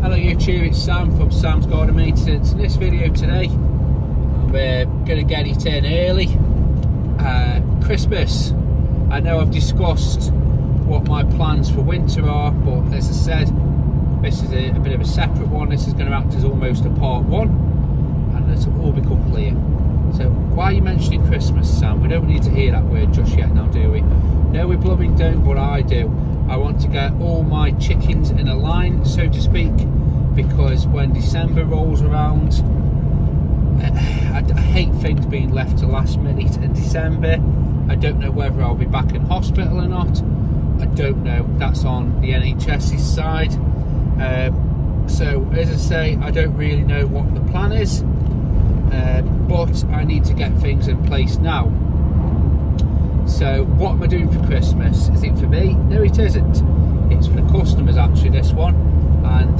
Hello YouTube, it's Sam from Sam's Garden Maintenance. In this video today, we're going to get it in early. Christmas. I know I've discussed what my plans for winter are, but as I said, this is a bit of a separate one. This is going to act as almost a part one, and it's all become clear. So why are you mentioning Christmas, Sam? We don't need to hear that word just yet now, do we? No, we blooming don't, but I do. I want to get all my chickens in a line, so to speak, because when December rolls around, I hate things being left to last minute in December. I don't know whether I'll be back in hospital or not. I don't know. That's on the NHS's side. So as I say, I don't really know what the plan is, but I need to get things in place now. So what am I doing for Christmas? Is it for me? No, it isn't. It's for the customers actually, this one. And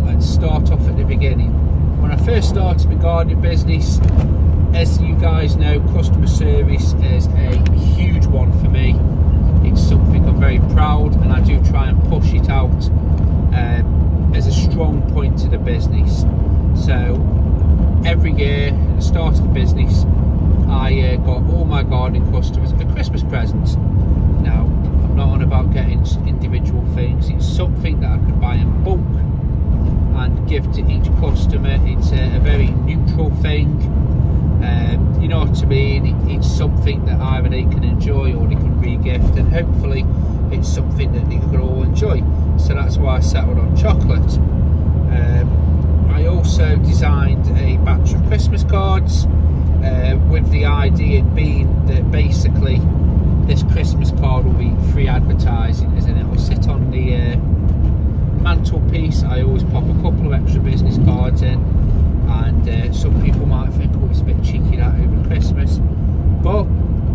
let's start off at the beginning. When I first started my gardening business, as you guys know, customer service is a huge one for me. It's something I'm very proud, and I do try and push it out as a strong point to the business. So every year at the start of the business, I got all my gardening customers a Christmas present. Now, I'm not on about getting individual things. It's something that I can buy in bulk and give to each customer. It's a very neutral thing. You know what I mean? It's something that either they can enjoy or they can re-gift, and hopefully it's something that they can all enjoy. So that's why I settled on chocolate. I also designed a batch of Christmas cards, with the idea being that basically this Christmas card will be free advertising, as in it will sit on the mantelpiece. I always pop a couple of extra business cards in, and some people might think, oh, it's a bit cheeky that over Christmas, but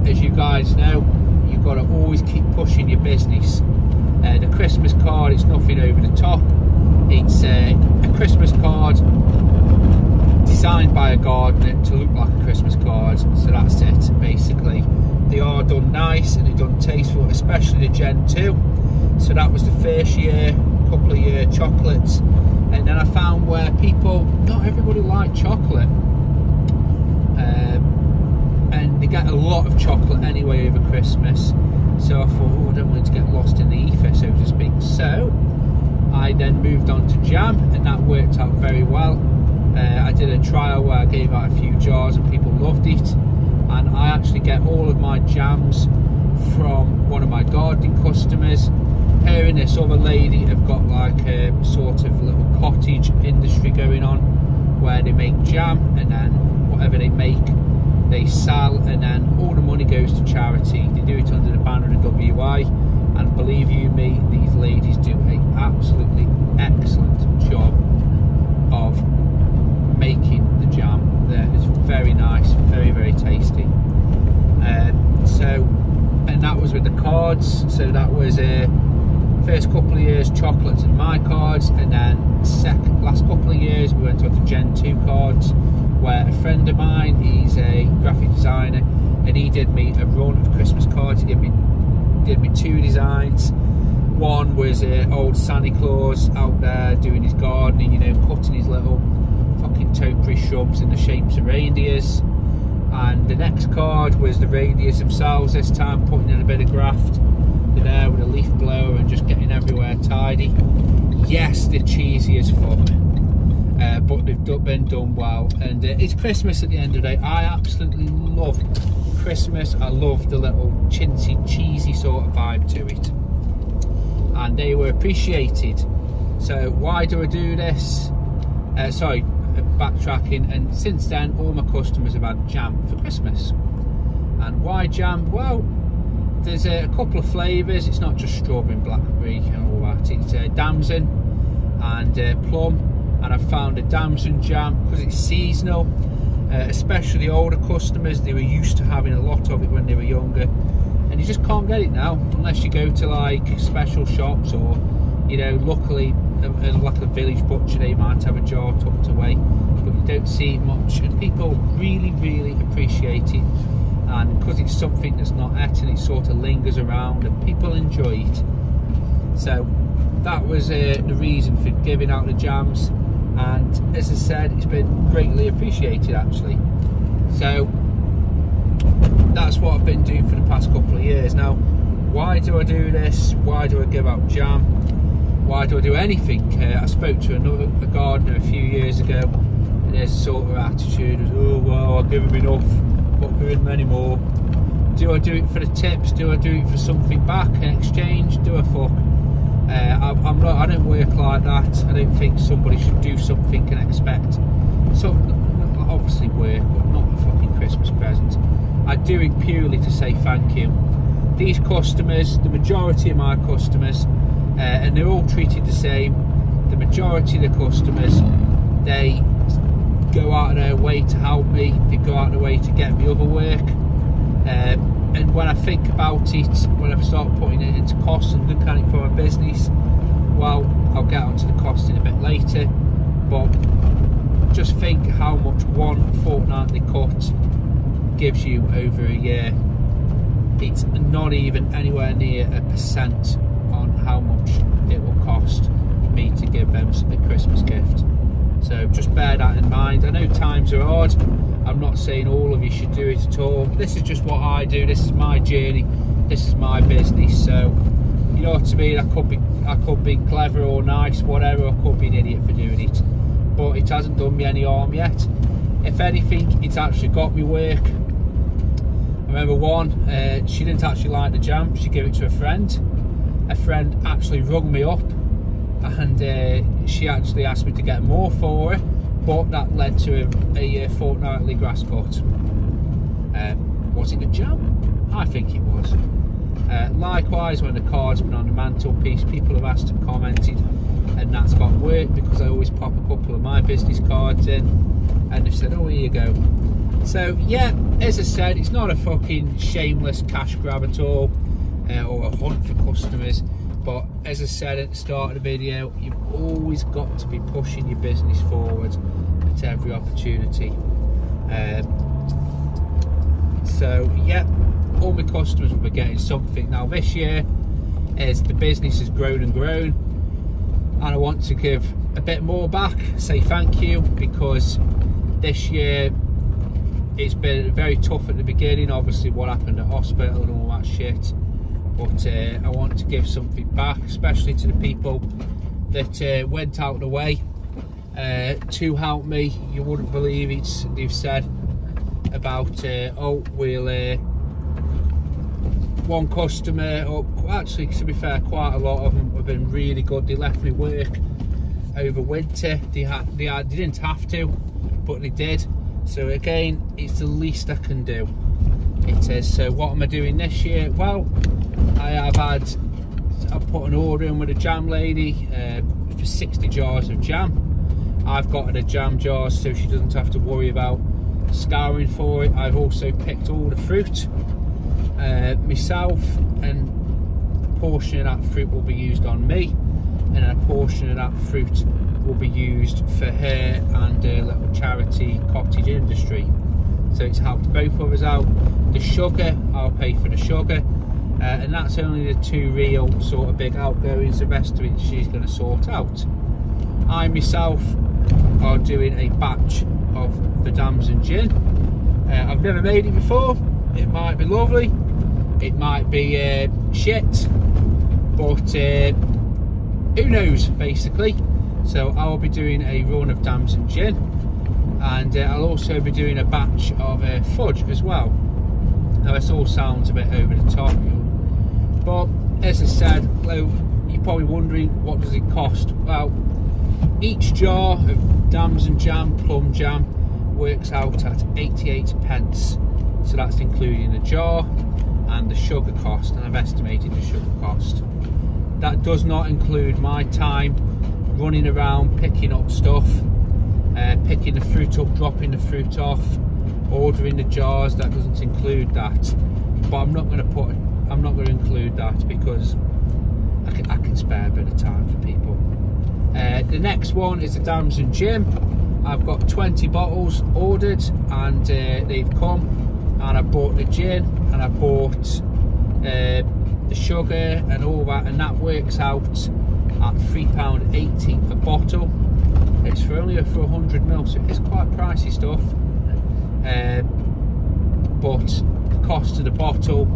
as you guys know, you've got to always keep pushing your business. The Christmas card, it's nothing over the top. It's a Christmas card designed by a gardener to look like a Christmas card, so that's it basically. They are done nice and they're done tasteful, especially the Gen 2. So that was the first year, couple of year chocolates, and then I found where people, not everybody liked chocolate, and they get a lot of chocolate anyway over Christmas. So I thought, oh, I don't want to get lost in the ether, so to speak. So I then moved on to jam, and that worked out very well. I did a trial where I gave out a few jars and people loved it, and I actually get all of my jams from one of my gardening customers. Her and this other lady have got like a sort of little cottage industry going on where they make jam, and then whatever they make they sell, and then all the money goes to charity. They do it under the banner of the WI, and believe you me, these ladies do an absolutely excellent job of making the jam. It's very nice, very, very tasty. And that was with the cards. So that was first couple of years chocolates and my cards, and then last couple of years we went on to Gen 2 cards, where a friend of mine, he's a graphic designer, and he did me a run of Christmas cards. He did me two designs. One was old Santa Claus out there doing his gardening, you know, cutting his little fucking topiary shrubs in the shapes of reindeers, and the next card was the reindeers themselves, this time putting in a bit of graft. They're there with a leaf blower and just getting everywhere tidy. Yes, they're cheesy as fuck, but they've been done well, and it's Christmas at the end of the day. I absolutely love Christmas. I love the little chintzy, cheesy sort of vibe to it, and they were appreciated. So why do I do this? Sorry, backtracking, and since then all my customers have had jam for Christmas. And why jam? Well, there's a couple of flavours. It's not just strawberry and blackberry and all that. It's damson and plum, and I found a damson jam because it's seasonal, especially the older customers. They were used to having a lot of it when they were younger, and you just can't get it now unless you go to like special shops, or, you know, luckily like a village butcher, they might have a jar tucked away, but you don't see it much, and people really, really appreciate it. And because it's something that's not eaten, it sort of lingers around and people enjoy it. So that was the reason for giving out the jams, and as I said, it's been greatly appreciated actually. So that's what I've been doing for the past couple of years. Now, why do I do this? Why do I give out jam? Why do I do anything? I spoke to a gardener a few years ago, and his sort of attitude was, oh well, I'll give him enough, not giving him any more. Do I do it for the tips? Do I do it for something back in exchange? Do I fuck? I'm not. I don't work like that. I don't think somebody should do something and expect obviously work, but not a fucking Christmas present. I do it purely to say thank you. These customers, the majority of my customers, and they're all treated the same. The majority of the customers, they go out of their way to help me. They go out of their way to get me other work. And when I think about it, when I start putting it into costs and looking at it for my business, well, I'll get onto the costing a bit later, but just think how much one fortnightly cut gives you over a year. It's not even anywhere near 1% on how much it will cost me to give them a Christmas gift. So just bear that in mind. I know times are hard. I'm not saying all of you should do it at all. This is just what I do. This is my journey. This is my business. So, you know what I mean? I could be clever or nice, whatever. I could be an idiot for doing it, but it hasn't done me any harm yet. If anything, it's actually got me work. I remember one. She didn't actually like the jam. She gave it to a friend. A friend actually rung me up, and she actually asked me to get more for her. But that led to a fortnightly grass cut. Was it a jam? I think it was. Likewise, when the card's been on the mantelpiece, people have asked and commented, and that's got work because I always pop a couple of my business cards in, and they've said, oh, here you go. So yeah, as I said, it's not a fucking shameless cash grab at all, or a hunt for customers. But as I said at the start of the video, you've always got to be pushing your business forward at every opportunity. So yeah, all my customers will be getting something. Now this year, as the business has grown and grown, and I want to give a bit more back, say thank you, because this year it's been very tough at the beginning, obviously what happened at hospital and all that shit. But I want to give something back, especially to the people that went out of the way to help me. You wouldn't believe it. They've said about, oh, we'll, one customer, or actually to be fair, quite a lot of them have been really good. They left me work over winter. They didn't have to, but they did. So again, it's the least I can do. It is. So what am I doing this year? Well, I've put an order in with a jam lady for 60 jars of jam. I've got her the jam jars so she doesn't have to worry about scouring for it. I've also picked all the fruit myself, and a portion of that fruit will be used on me, and a portion of that fruit will be used for her and a little charity cottage industry. So it's helped both of us out. The sugar, I'll pay for the sugar. And that's only the two real sort of big outgoings. The rest of it she's going to sort out. I myself are doing a batch of the damson gin. I've never made it before. It might be lovely, it might be shit, but who knows basically. So I'll be doing a run of damson gin, and I'll also be doing a batch of fudge as well. Now this all sounds a bit over the top, but as I said, you're probably wondering, what does it cost? Well, each jar of damson jam, plum jam, works out at 88p. So that's including the jar and the sugar cost, and I've estimated the sugar cost. That does not include my time running around picking up stuff, picking the fruit up, dropping the fruit off, ordering the jars. That doesn't include that. But I'm not going to include that because I can spare a bit of time for people. The next one is the damson gin. I've got 20 bottles ordered, and they've come, and I bought the gin, and I bought the sugar and all that, and that works out at £3.80 a bottle. It's for only for 100ml, so it's quite pricey stuff. But the cost of the bottle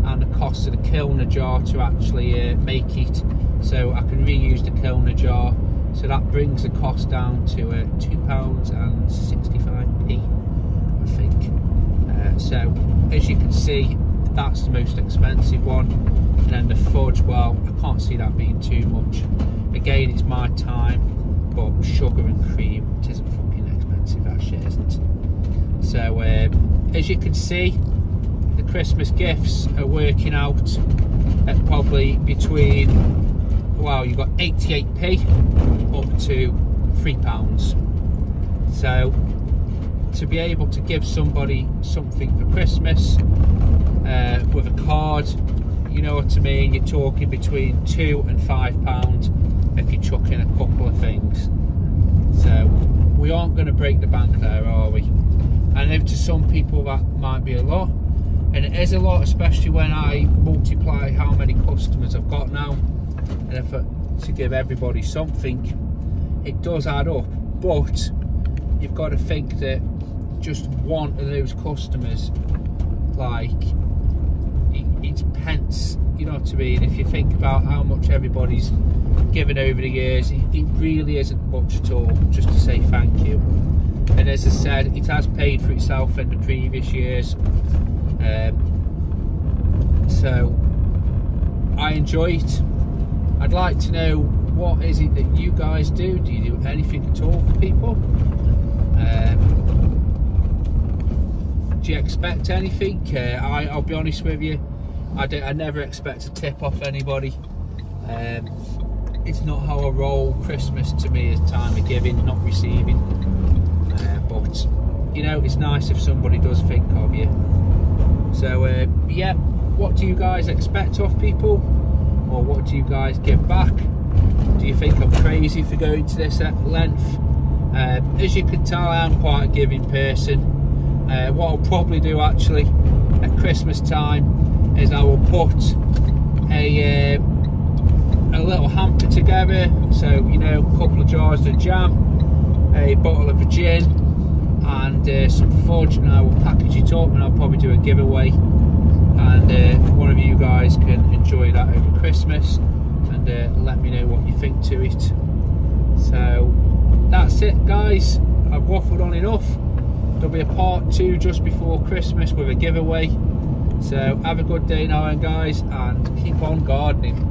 and the cost of the Kilner jar to actually make it, so I can reuse the Kilner jar, so that brings the cost down to £2.65p, I think. So as you can see, that's the most expensive one. And then the fudge, well, I can't see that being too much. Again, it's my time, but sugar and cream, it isn't fucking expensive, that shit isn't. So as you can see, the Christmas gifts are working out at probably between, well, you've got 88p up to £3. So to be able to give somebody something for Christmas with a card, you know what I mean, you're talking between £2 and £5 if you chuck in a couple of things. So we aren't going to break the bank there, are we? I know to some people that might be a lot, and it is a lot, especially when I multiply how many customers I've got now, and if to give everybody something, it does add up. But you've got to think that just one of those customers, like, it's pence, you know what I mean? If you think about how much everybody's given over the years, it really isn't much at all, just to say thank you. And as I said, it has paid for itself in the previous years. So I enjoy it. I'd like to know, what is it that you guys do? Do you do anything at all for people? Do you expect anything? I'll be honest with you, I never expect a tip off anybody. It's not how I roll. Christmas to me is time of giving, not receiving. But you know, it's nice if somebody does think of you. So yeah, what do you guys expect of people, or what do you guys give back? Do you think I'm crazy for going to this at length? As you can tell, I am quite a giving person. What I'll probably do actually at Christmas time is I will put a little hamper together, so you know, a couple of jars of jam, a bottle of gin, and some fudge, and I will package it up, and I'll probably do a giveaway, and one of you guys can enjoy that over Christmas, and let me know what you think to it. So that's it, guys. I've waffled on enough. There'll be a part 2 just before Christmas with a giveaway. So have a good day now, guys, and keep on gardening.